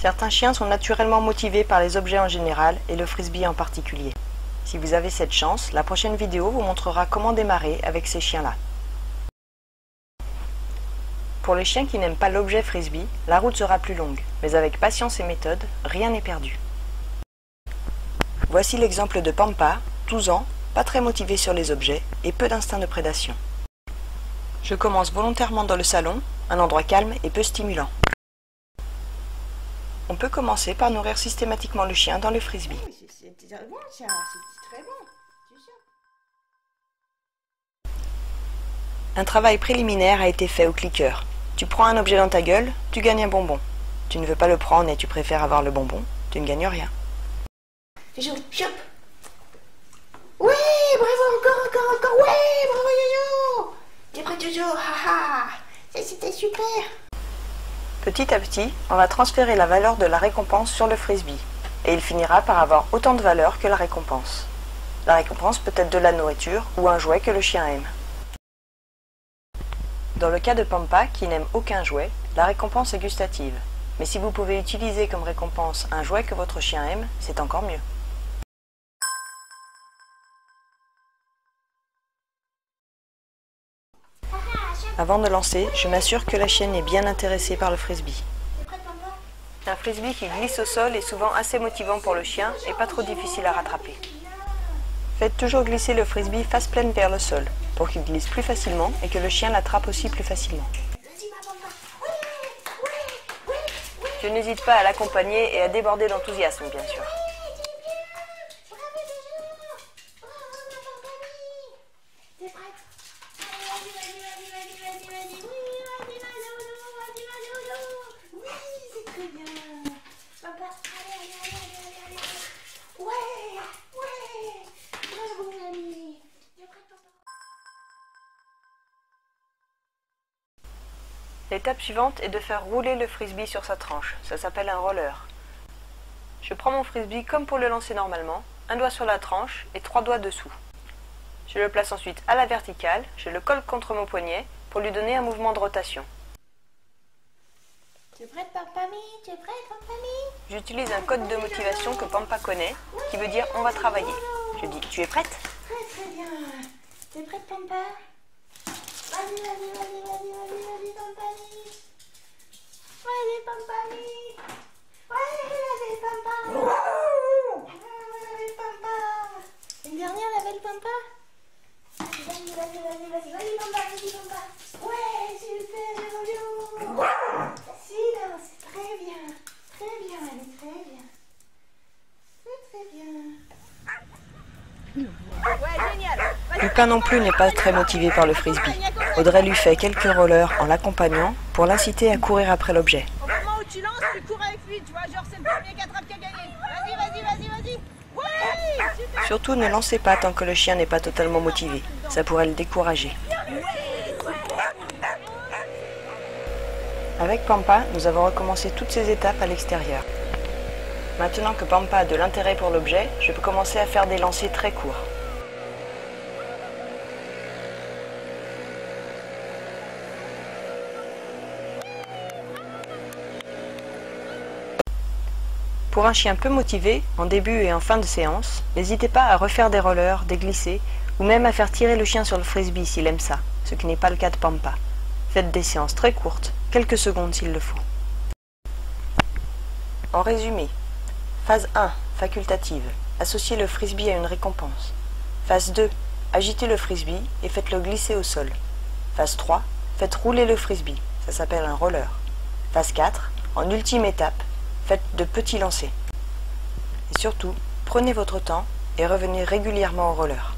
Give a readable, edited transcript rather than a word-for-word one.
Certains chiens sont naturellement motivés par les objets en général et le frisbee en particulier. Si vous avez cette chance, la prochaine vidéo vous montrera comment démarrer avec ces chiens-là. Pour les chiens qui n'aiment pas l'objet frisbee, la route sera plus longue, mais avec patience et méthode, rien n'est perdu. Voici l'exemple de Pampa, 12 ans, pas très motivé sur les objets et peu d'instinct de prédation. Je commence volontairement dans le salon, un endroit calme et peu stimulant. On peut commencer par nourrir systématiquement le chien dans le frisbee. Un travail préliminaire a été fait au clicker. Tu prends un objet dans ta gueule, tu gagnes un bonbon. Tu ne veux pas le prendre et tu préfères avoir le bonbon, tu ne gagnes rien. Oui, bravo, encore, ouais, bravo Jojo. T'es prêt Jojo, haha, ça c'était super. Petit à petit, on va transférer la valeur de la récompense sur le frisbee, et il finira par avoir autant de valeur que la récompense. La récompense peut être de la nourriture ou un jouet que le chien aime. Dans le cas de Pampa, qui n'aime aucun jouet, la récompense est gustative. Mais si vous pouvez utiliser comme récompense un jouet que votre chien aime, c'est encore mieux. Avant de lancer, je m'assure que la chienne est bien intéressée par le frisbee. Un frisbee qui glisse au sol est souvent assez motivant pour le chien et pas trop difficile à rattraper. Faites toujours glisser le frisbee face pleine vers le sol, pour qu'il glisse plus facilement et que le chien l'attrape aussi plus facilement. Je n'hésite pas à l'accompagner et à déborder d'enthousiasme, bien sûr. L'étape suivante est de faire rouler le frisbee sur sa tranche, ça s'appelle un roller. Je prends mon frisbee comme pour le lancer normalement, un doigt sur la tranche et 3 doigts dessous. Je le place ensuite à la verticale, je le colle contre mon poignet pour lui donner un mouvement de rotation. Tu es prête Pampami? Tu es prête Pampami? J'utilise un code de motivation que Pampa connaît, qui veut dire on va travailler. Je dis tu es prête? Très bien. Tu es prête Pampa? Vas-y, Pampami. Vas-y, Pampami. Vas-y, Pampa. Vas-y, Pampa. Une dernière, la belle Pampa. Vas-y, Pampa. Ouais, super, Jojo. Silence, très bien, elle est très bien. Très bien. Ouais, génial. Lupin non plus n'est pas très motivé par le frisbee. Audrey lui fait quelques rollers en l'accompagnant pour l'inciter à courir après l'objet. Au moment où tu lances, tu cours avec lui, tu vois, genre c'est le premier qui attrape qui a gagné. Vas-y. Ouais, super. Surtout ne lancez pas tant que le chien n'est pas totalement motivé, ça pourrait le décourager. Avec Pampa, nous avons recommencé toutes ces étapes à l'extérieur. Maintenant que Pampa a de l'intérêt pour l'objet, je peux commencer à faire des lancers très courts. Pour un chien peu motivé, en début et en fin de séance, n'hésitez pas à refaire des rollers, des glissés, ou même à faire tirer le chien sur le frisbee s'il aime ça, ce qui n'est pas le cas de Pampa. Faites des séances très courtes, quelques secondes s'il le faut. En résumé, phase 1, facultative, associez le frisbee à une récompense. Phase 2, agitez le frisbee et faites-le glisser au sol. Phase 3, faites rouler le frisbee, ça s'appelle un roller. Phase 4, en ultime étape, faites de petits lancers. Et surtout, prenez votre temps et revenez régulièrement au roller.